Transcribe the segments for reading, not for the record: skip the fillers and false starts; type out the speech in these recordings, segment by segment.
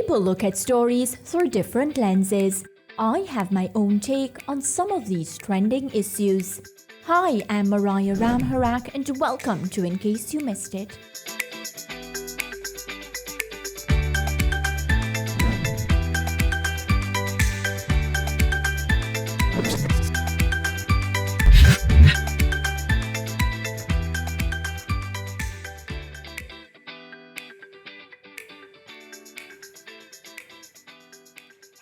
People look at stories through different lenses. I have my own take on some of these trending issues. Hi, I'm Mariah Ramharak and welcome to In Case You Missed It.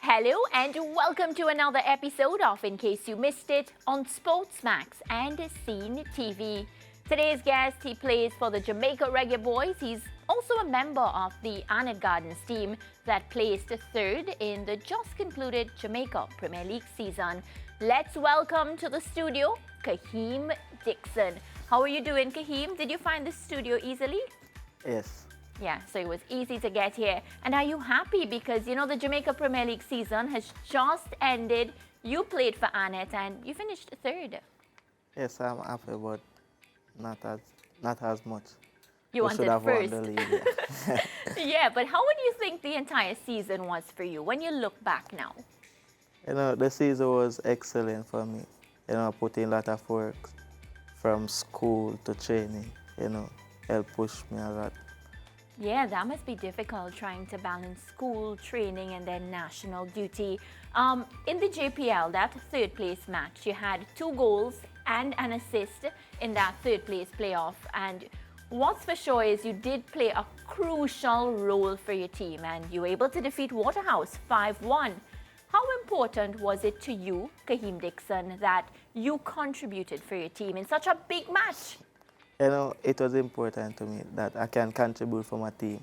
Hello and welcome to another episode of In Case You Missed It on SportsMax and CEEN TV. Today's guest, he plays for the Jamaica Reggae Boyz. He's also a member of the Annett Gardens team that placed third in the just concluded Jamaica Premier League season. Let's welcome to the studio, Kaheim Dixon. How are you doing, Kaheim? Did you find the studio easily? Yes. Yeah, so it was easy to get here. And are you happy? Because, you know, the Jamaica Premier League season has just ended. You played for Annett and you finished third. Yes, I'm happy, but not as much. You We wanted should have first. won the league. Yeah. Yeah, but how would you think the entire season was for you when you look back now? You know, the season was excellent for me. You know, I put in a lot of work from school to training. You know, helped push me a lot. Yeah, that must be difficult trying to balance school, training, and then national duty. In the JPL, that third place match, you had 2 goals and an assist in that third place playoff. And what's for sure is you did play a crucial role for your team and you were able to defeat Waterhouse 5-1. How important was it to you, Kaheim Dixon, that you contributed for your team in such a big match? You know, it was important to me that I can contribute for my team,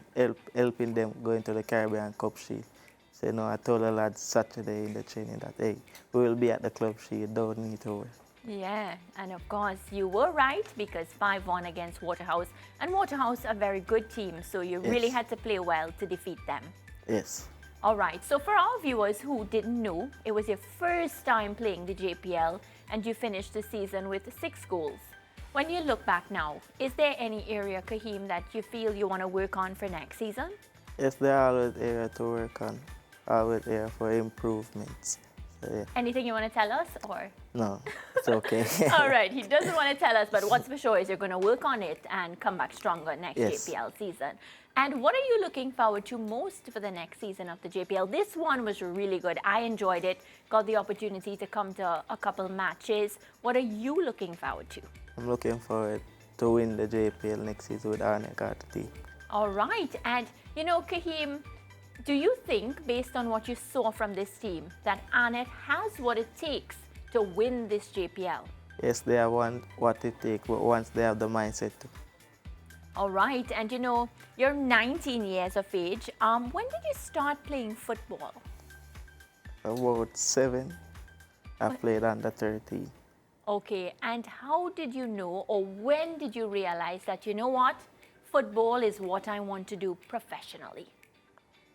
helping them go into the Caribbean Cup Shield. So, you know, I told the lads Saturday in the training that, hey, we will be at the Club Shield, don't need to worry. Yeah, and of course you were right because 5-1 against Waterhouse. And Waterhouse a very good team, so you really had to play well to defeat them. Yes. All right, so for our viewers who didn't know, it was your first time playing the JPL and you finished the season with 6 goals. When you look back now, is there any area, Kaheim, that you feel you want to work on for next season? Yes, there are always areas to work on, always area for improvements. So, yeah. Anything you want to tell us, or? No, it's okay. All right, he doesn't want to tell us, but what's for sure is you're going to work on it and come back stronger next JPL season. And what are you looking forward to most for the next season of the JPL? This one was really good. I enjoyed it, got the opportunity to come to a couple matches. What are you looking forward to? I'm looking forward to win the JPL next season with our Annett Gardens team. All right, and you know, Kaheim, do you think, based on what you saw from this team, that Annett has what it takes to win this JPL? Yes, they have what it takes, but once they have the mindset to. All right, and you know, you're 19 years of age. When did you start playing football? About 7, I played under 13. Okay, and how did you know, or when did you realize that, you know what, football is what I want to do professionally?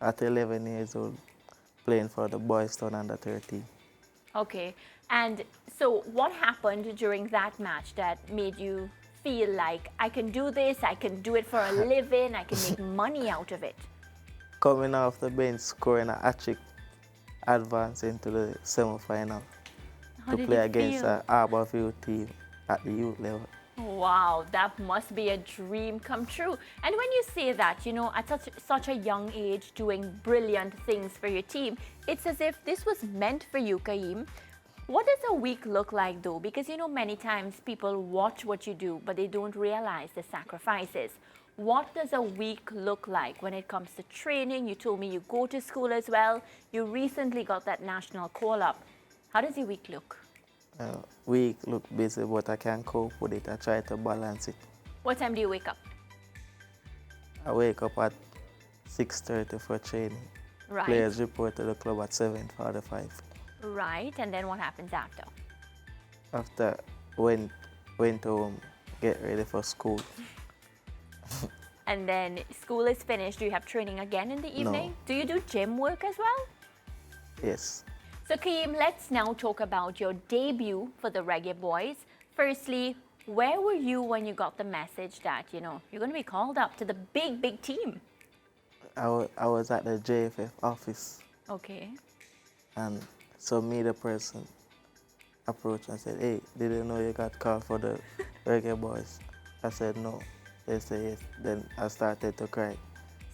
At 11 years old, playing for the Boys Town under 13. Okay, and so what happened during that match that made you feel like I can do this, I can do it for a living, I can make money out of it? Coming off the bench, scoring a hat-trick, advancing to the semi-final to play against an Harborview team at the youth level. Wow, that must be a dream come true. And when you say that, you know, at such a young age, doing brilliant things for your team, it's as if this was meant for you, Kaheim. What does a week look like though? Because, you know, many times people watch what you do, but they don't realize the sacrifices. What does a week look like when it comes to training? You told me you go to school as well. You recently got that national call-up. How does your week look? Week look busy, but I can cope with it. I try to balance it. What time do you wake up? I wake up at 6:30 for training. Right. Players report to the club at 7:45. Right, and then what happens after? After, went home, get ready for school. And then school is finished. Do you have training again in the evening? No. Do you do gym work as well? Yes. So Kaheim, let's now talk about your debut for the Reggae Boyz. Firstly, where were you when you got the message that, you know, you're going to be called up to the big, big team? I was at the JFF office, Okay. and so me, the person, approached and said, "Hey, did you know you got called for the Reggae Boys?" I said, "No." They said, "Yes." Then I started to cry.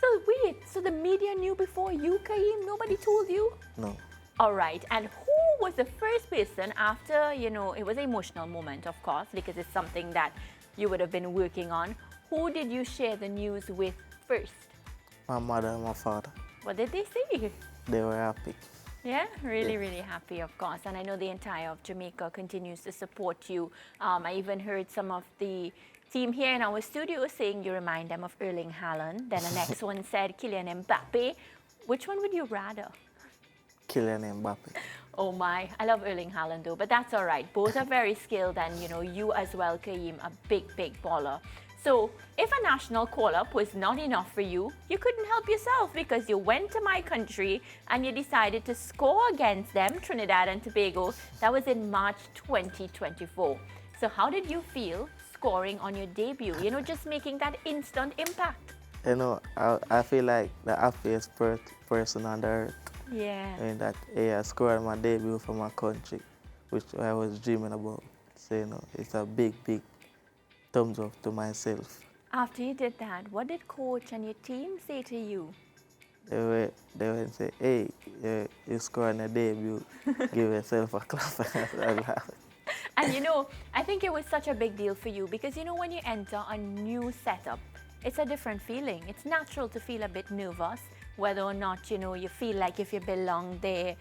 So wait, so the media knew before you, Kaheim? Nobody told you? No. All right, and who was the first person after, you know, it was an emotional moment, of course, because it's something that you would have been working on. Who did you share the news with first? My mother and my father, What did they say? they were happy. Yeah, really happy, of course. And I know the entire of Jamaica continues to support you. I even heard some of the team here in our studio saying you remind them of Erling Haaland. Then the next one said Kylian Mbappe. Which one would you rather? Kylian Mbappe. Oh my, I love Erling Haaland though, but that's all right. Both are very skilled and, you know, you as well, Kaheim, a big baller. So if a national call-up was not enough for you, you couldn't help yourself because you went to my country and you decided to score against them, Trinidad and Tobago. That was in March 2024. So how did you feel scoring on your debut? You know, just making that instant impact. You know, I feel like the happiest person on the earth. Yeah. And that, hey, I scored my debut for my country, which I was dreaming about. So, you know, it's a big thumbs up to myself. After you did that, what did coach and your team say to you? They were say, "Hey, you scored a debut, give yourself a clap." And you know, I think it was such a big deal for you because, you know, when you enter a new setup, it's a different feeling. It's natural to feel a bit nervous, whether or not, you know, you feel like if you belong there.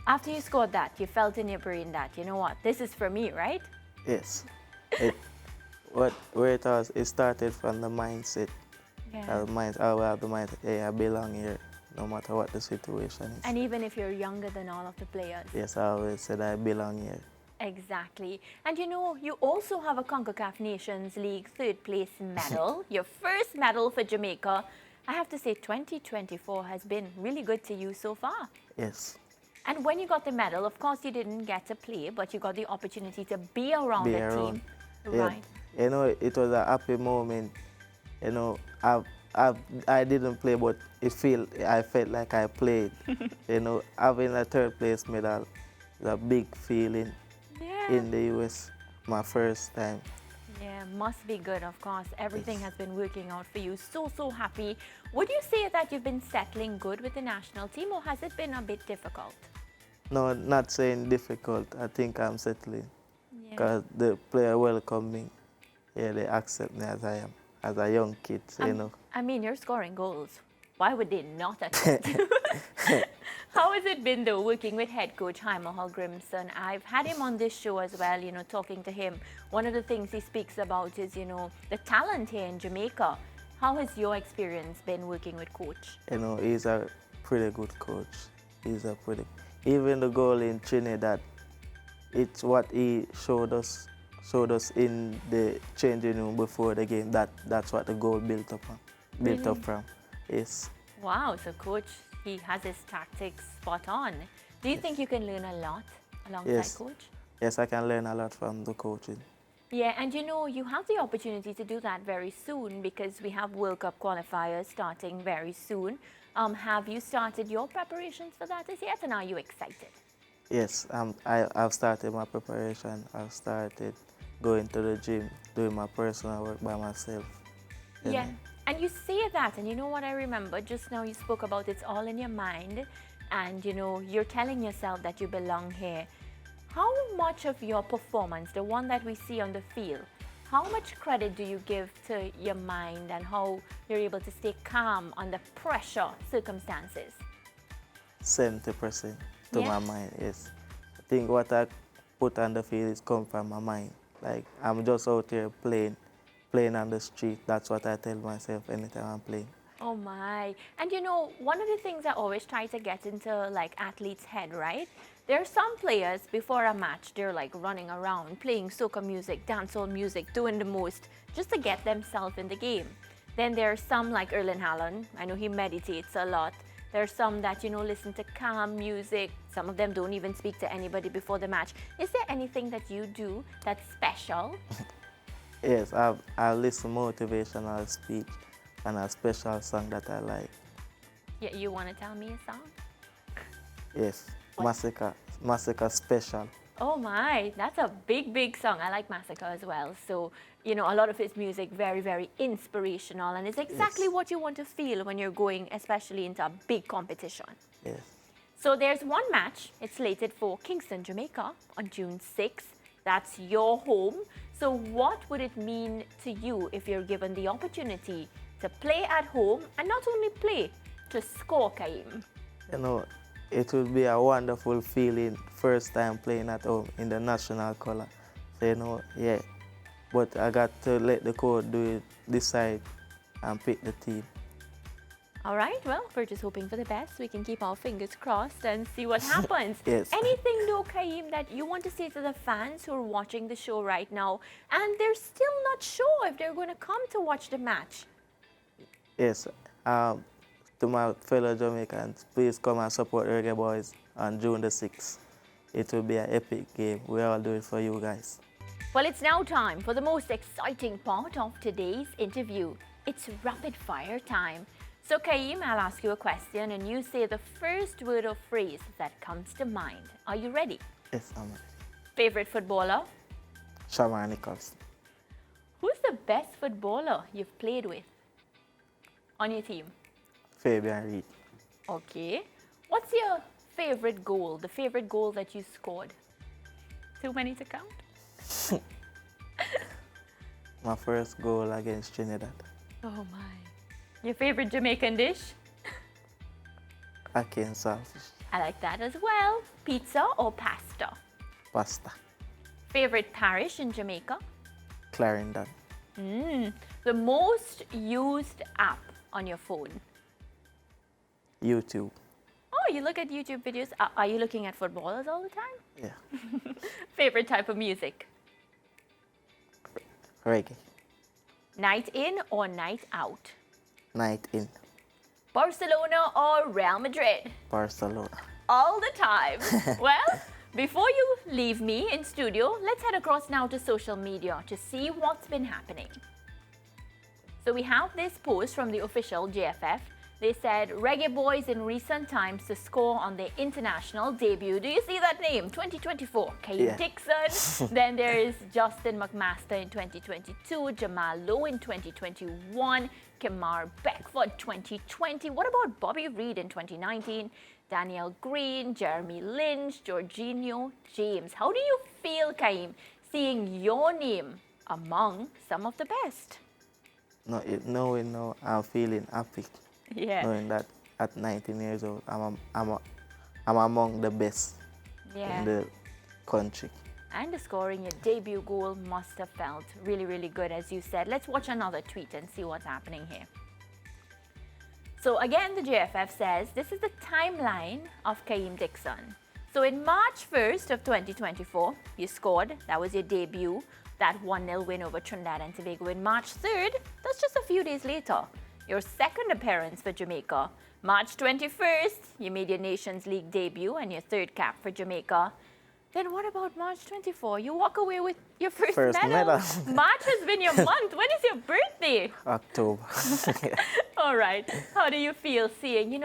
After you scored that, you felt in your brain that, you know what, this is for me, right? Yes. It started from the mindset. Yeah. I will have the mindset, hey, I belong here, no matter what the situation is. And even if you're younger than all of the players. Yes, I always said I belong here. Exactly. And you know, you also have a CONCACAF Nations League third place medal, your first medal for Jamaica. I have to say 2024 has been really good to you so far. Yes. And when you got the medal, of course you didn't get to play, but you got the opportunity to be around the team. Yeah. Right. You know, it was a happy moment. You know, I didn't play, but I felt like I played. You know, having a third place medal is a big feeling. Yeah. In the US, my first time. Yeah, must be good, of course. Everything has been working out for you. So happy. Would you say that you've been settling good with the national team, or has it been a bit difficult? No, not saying difficult. I think I'm settling. Yeah. Because the player welcome me. Yeah, they accept me as I am, as a young kid, so, you know. I mean, you're scoring goals. Why would they not accept you? How has it been, though, working with head coach Jaime Hallgrimsson? I've had him on this show as well, you know, talking to him. One of the things he speaks about is, you know, the talent here in Jamaica. How has your experience been working with coach? You know, he's a pretty good coach. Even the goal in Trinidad, it's what he showed us in the changing room before the game. That's what the goal built up from. Yes. Wow, so coach, he has his tactics spot on. Do you think you can learn a lot alongside coach? Yes, I can learn a lot from the coaching. Yeah, and you know, you have the opportunity to do that very soon because we have World Cup qualifiers starting very soon. Have you started your preparations for that as yet, and are you excited? Yes, I've started my preparation. I've started going to the gym, doing my personal work by myself. Yeah, and you say that, and you know what I remember? Just now you spoke about it's all in your mind, and you know, you're telling yourself that you belong here. How much of your performance, the one that we see on the field, how much credit do you give to your mind and how you're able to stay calm under pressure circumstances? 70% to my mind, yes. I think what I put on the field is come from my mind. Like, I'm just out here playing on the street. That's what I tell myself anytime I'm playing. Oh my. And you know, one of the things I always try to get into like athletes' head, right? There are some players before a match, they're like running around, playing soca music, dancehall music, doing the most just to get themselves in the game. Then there are some like Erling Haaland. I know he meditates a lot. There are some that, you know, listen to calm music. Some of them don't even speak to anybody before the match. Is there anything that you do that's special? Yes, I listen motivational speech and a special song that I like. Yeah, you want to tell me a song? Yes, What? Massacre Special. Oh my, that's a big, big song. I like Massacre as well. So, you know, a lot of his music very, very inspirational, and it's exactly Yes. what you want to feel when you're going, especially into a big competition. Yes. So there's one match. It's slated for Kingston, Jamaica on June 6th. That's your home. So what would it mean to you if you're given the opportunity to play at home and not only play, to score, Kaheim? You know, it would be a wonderful feeling first time playing at home in the national color. So, you know, yeah. But I got to let the coach decide and pick the team. All right, well, we're just hoping for the best. We can keep our fingers crossed and see what happens. Yes. Anything though, Kaheim, that you want to say to the fans who are watching the show right now and they're still not sure if they're going to come to watch the match? Yes. To my fellow Jamaicans, please come and support Reggae Boyz on June the 6th. It will be an epic game. We all do it for you guys. Well, it's now time for the most exciting part of today's interview. It's rapid fire time. So, Kaheim, I'll ask you a question and you say the first word or phrase that comes to mind. Are you ready? Yes, I'm ready. Favorite footballer? Shamar Nichols. Who's the best footballer you've played with on your team? Fabian Reed. Okay. What's your favorite goal, the favorite goal that you scored? Too many to count? My first goal against Trinidad. Oh my. Your favorite Jamaican dish? Ackee and saltfish. I like that as well. Pizza or pasta? Pasta. Favorite parish in Jamaica? Clarendon. The most used app on your phone? YouTube. Oh, you look at YouTube videos. Are you looking at footballers all the time? Yeah. Favorite type of music? Reggae. Night in or night out? Night in. Barcelona or Real Madrid? Barcelona. All the time. Well, before you leave me in studio, let's head across now to social media to see what's been happening. So we have this post from the official JFF. They said, Reggae Boyz in recent times to score on their international debut. Do you see that name? 2024, Kaheim Dixon. Then there is Justin McMaster in 2022, Jamal Lowe in 2021, Kemar Beckford 2020. What about Bobby Reed in 2019? Daniel Green, Jeremy Lynch, Jorginho, James. How do you feel, Kaheim, seeing your name among some of the best? No, knowing now, I'm feeling happy. Yeah. Knowing that at 19 years old, I'm among the best in the country. And scoring your debut goal must have felt really, really good, as you said. Let's watch another tweet and see what's happening here. So again, the JFF says, this is the timeline of Kaheim Dixon. So in March 1st of 2024, you scored. That was your debut, that 1-0 win over Trinidad and Tobago. In March 3rd, that's just a few days later, your second appearance for Jamaica. March 21st, you made your Nations League debut and your third cap for Jamaica. Then what about March 24? You walk away with your first medal. March has been your month. When is your birthday? October. All right. How do you feel seeing,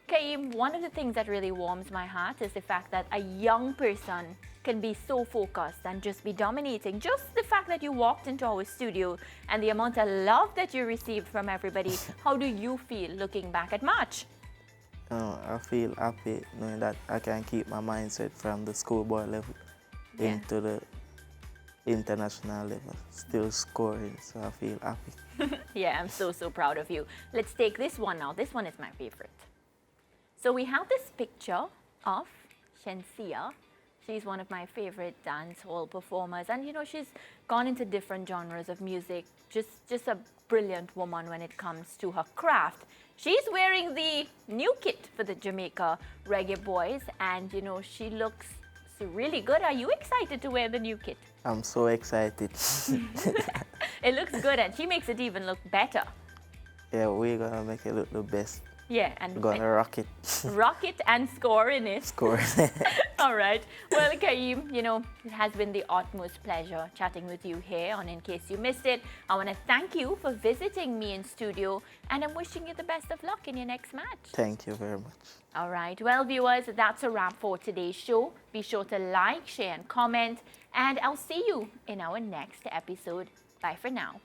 Kaheim, one of the things that really warms my heart is the fact that a young person can be so focused and just be dominating. Just the fact that you walked into our studio and the amount of love that you received from everybody. How do you feel looking back at March? I feel happy knowing that I can keep my mindset from the schoolboy level into the international level, still scoring, so I feel happy. Yeah, I'm so proud of you. Let's take this one now. This one is my favorite. So we have this picture of Shensia. She's one of my favorite dancehall performers, and she's gone into different genres of music. Just a brilliant woman when it comes to her craft. She's wearing the new kit for the Jamaica Reggae Boyz, and she looks really good. Are you excited to wear the new kit? I'm so excited. It looks good, and she makes it even look better. Yeah, we're gonna make it look the best. Yeah, and Gonna rock it. rock it and score in it. Score. All right. Well, Kaheim, you know, it has been the utmost pleasure chatting with you here on In Case You Missed It. I want to thank you for visiting me in studio, and I'm wishing you the best of luck in your next match. Thank you very much. All right. Well, viewers, that's a wrap for today's show. Be sure to like, share, and comment, and I'll see you in our next episode. Bye for now.